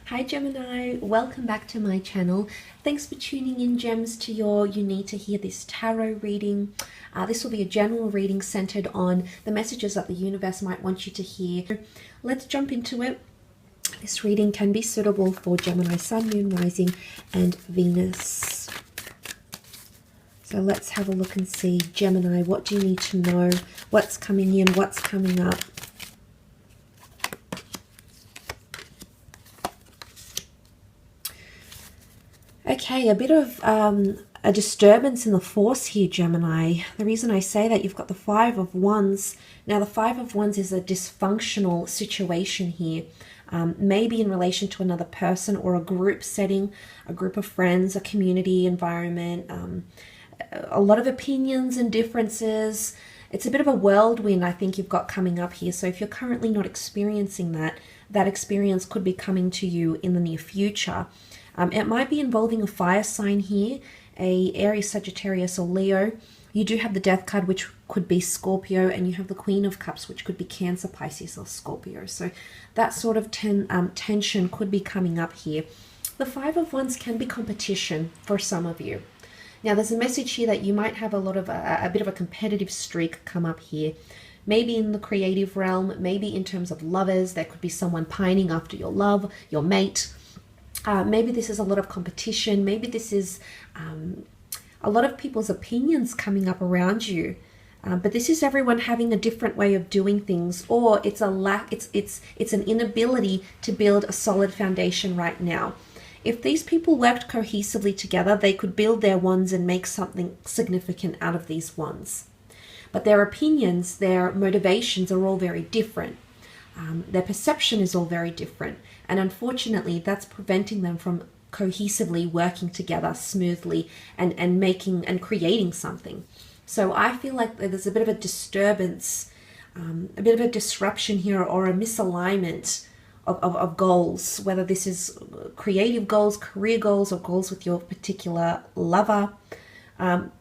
Hi Gemini, welcome back to my channel. Thanks for tuning in, Gems, to your You Need to Hear This tarot reading. This will be a general reading centered on the messages that the universe might want you to hear. Let's jump into it. This reading can be suitable for Gemini, Sun, Moon, Rising, and Venus. So let's have a look and see, Gemini, what do you need to know? What's coming in? What's coming up? Okay, a bit of a disturbance in the force here, Gemini. The reason I say that, you've got the Five of Wands. Now, the Five of Wands is a dysfunctional situation here. Maybe in relation to another person or a group setting, a group of friends, a community environment, a lot of opinions and differences. It's a bit of a whirlwind, I think, you've got coming up here. So if you're currently not experiencing that, that experience could be coming to you in the near future. It might be involving a fire sign here, a Aries, Sagittarius, or Leo. You do have the Death card, which could be Scorpio, and you have the Queen of Cups, which could be Cancer, Pisces, or Scorpio. So that sort of tension could be coming up here. The Five of Wands can be competition for some of you. Now, there's a message here that you might have a bit of a competitive streak come up here. Maybe in the creative realm, maybe in terms of lovers. There could be someone pining after your love, your mate. Maybe this is a lot of competition. Maybe this is a lot of people's opinions coming up around you. But this is everyone having a different way of doing things, or it's a lack. It's an inability to build a solid foundation right now. If these people worked cohesively together, they could build their wands and make something significant out of these wands. But their opinions, their motivations are all very different. Their perception is all very different. And unfortunately, that's preventing them from cohesively working together smoothly and making and creating something. So I feel like there's a bit of a disturbance, a bit of a disruption here, or a misalignment of goals, whether this is creative goals, career goals, or goals with your particular lover.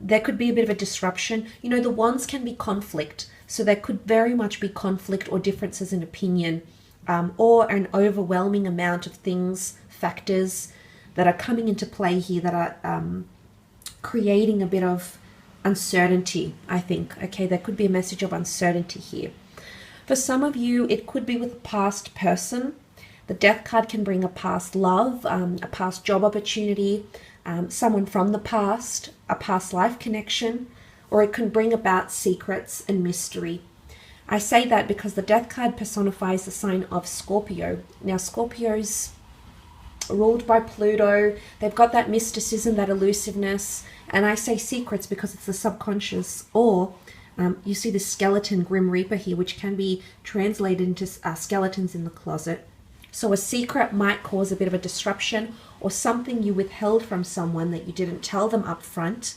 There could be a bit of a disruption. You know, the wands can be conflict. So there could very much be conflict or differences in opinion, or an overwhelming amount of things, factors that are coming into play here that are creating a bit of uncertainty, I think. Okay, there could be a message of uncertainty here. For some of you, it could be with a past person. The Death card can bring a past love, a past job opportunity, someone from the past, a past life connection, or it can bring about secrets and mystery. I say that because the Death card personifies the sign of Scorpio. Now, Scorpios are ruled by Pluto. They've got that mysticism, that elusiveness. And I say secrets because it's the subconscious. Or you see the skeleton Grim Reaper here, which can be translated into skeletons in the closet. So a secret might cause a bit of a disruption, or something you withheld from someone that you didn't tell them up front.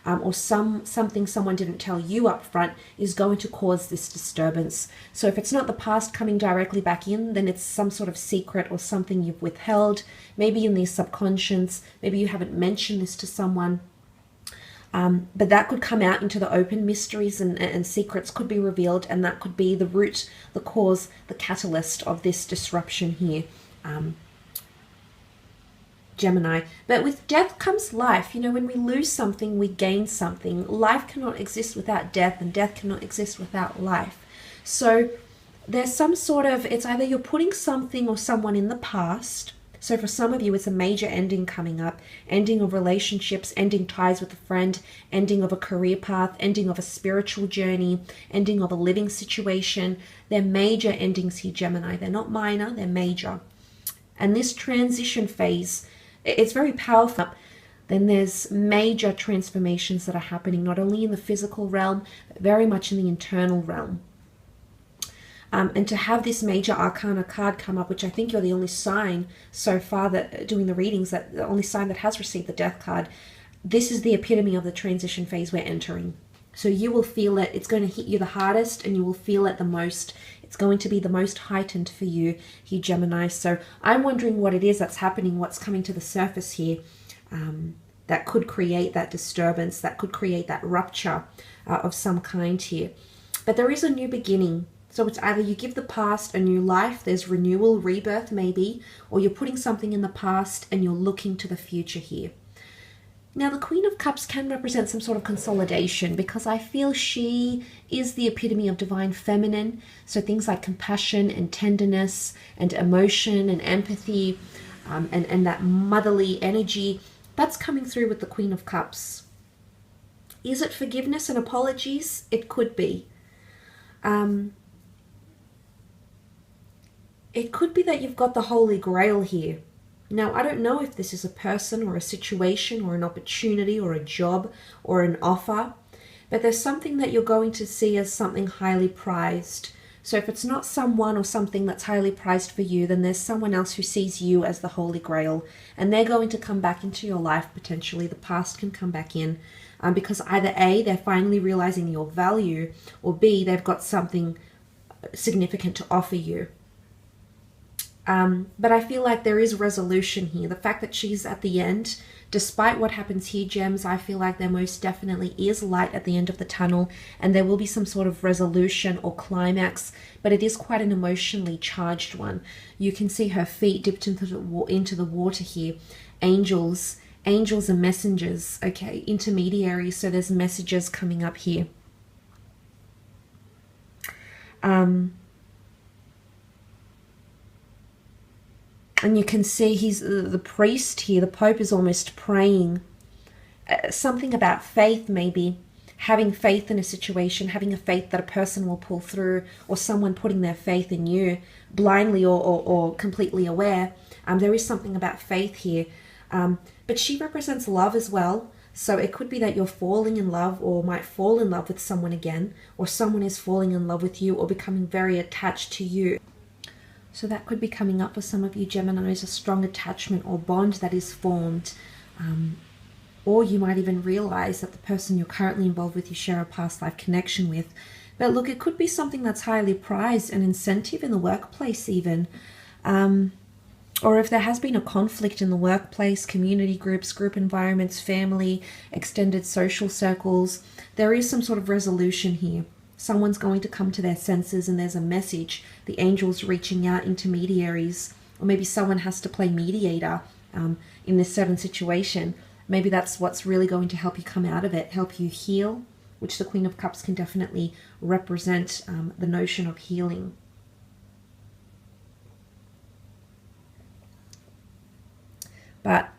Or something someone didn't tell you up front is going to cause this disturbance. So if it's not the past coming directly back in, then it's some sort of secret or something you've withheld, maybe in the subconscious, maybe you haven't mentioned this to someone. But that could come out into the open. Mysteries and secrets could be revealed, and that could be the root, the cause, the catalyst of this disruption here. Gemini. But with death comes life. You know, when we lose something, we gain something. Life cannot exist without death, and death cannot exist without life. So there's some sort of, it's either you're putting something or someone in the past. So for some of you, it's a major ending coming up, ending of relationships, ending ties with a friend, ending of a career path, ending of a spiritual journey, ending of a living situation. They're major endings here, Gemini. They're not minor, they're major. And this transition phase, it's very powerful. Then there's major transformations that are happening, not only in the physical realm, but very much in the internal realm. And to have this major arcana card come up, which I think you're the only sign so far that doing the readings, that the only sign that has received the Death card, this is the epitome of the transition phase we're entering. So you will feel it. It's going to hit you the hardest, and you will feel it the most. It's going to be the most heightened for you here, Gemini. So I'm wondering what it is that's happening, what's coming to the surface here, that could create that disturbance, that could create that rupture of some kind here. But there is a new beginning. So it's either you give the past a new life, there's renewal, rebirth maybe, or you're putting something in the past and you're looking to the future here. Now, the Queen of Cups can represent some sort of consolidation, because I feel she is the epitome of divine feminine. So things like compassion and tenderness and emotion and empathy, and that motherly energy, that's coming through with the Queen of Cups. Is it forgiveness and apologies? It could be. It could be that you've got the Holy Grail here. Now, I don't know if this is a person or a situation or an opportunity or a job or an offer, but there's something that you're going to see as something highly prized. So if it's not someone or something that's highly prized for you, then there's someone else who sees you as the Holy Grail, and they're going to come back into your life potentially. The past can come back in, because either A, they're finally realizing your value, or B, they've got something significant to offer you. But I feel like there is resolution here. The fact that she's at the end, despite what happens here, gems, I feel like there most definitely is light at the end of the tunnel, and there will be some sort of resolution or climax, but it is quite an emotionally charged one. You can see her feet dipped into the water here. Angels and messengers, okay, intermediaries, so there's messages coming up here. And you can see he's the priest here. The Pope is almost praying. Something about faith, maybe. Having faith in a situation, having a faith that a person will pull through, or someone putting their faith in you, blindly or completely aware. There is something about faith here. But she represents love as well. So it could be that you're falling in love, or might fall in love with someone again, or someone is falling in love with you or becoming very attached to you. So that could be coming up for some of you Geminis, a strong attachment or bond that is formed. Or you might even realize that the person you're currently involved with, you share a past life connection with. But look, it could be something that's highly prized, an incentive in the workplace even. Or if there has been a conflict in the workplace, community groups, group environments, family, extended social circles, there is some sort of resolution here. Someone's going to come to their senses, and there's a message. The angels reaching out, intermediaries, or maybe someone has to play mediator in this certain situation. Maybe that's what's really going to help you come out of it, help you heal, which the Queen of Cups can definitely represent, the notion of healing. But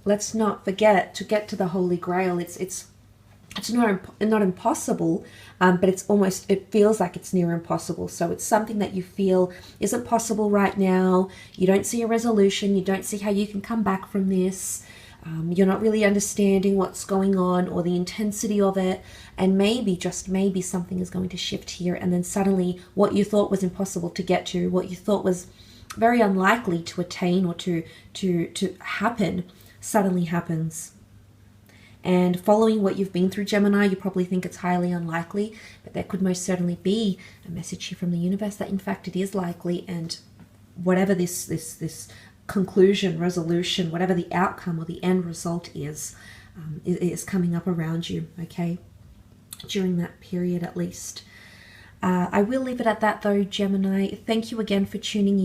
let's not forget to get to the Holy Grail. It's not impossible, but it feels like it's near impossible. So it's something that you feel isn't possible right now. You don't see a resolution. You don't see how you can come back from this. You're not really understanding what's going on or the intensity of it. And maybe, just maybe, something is going to shift here. And then suddenly what you thought was impossible to get to, what you thought was very unlikely to attain or to happen, suddenly happens. And following what you've been through, Gemini, you probably think it's highly unlikely, but there could most certainly be a message here from the universe that in fact it is likely, and whatever this conclusion, resolution, whatever the outcome or the end result is coming up around you, okay? During that period at least. I will leave it at that though, Gemini. Thank you again for tuning in.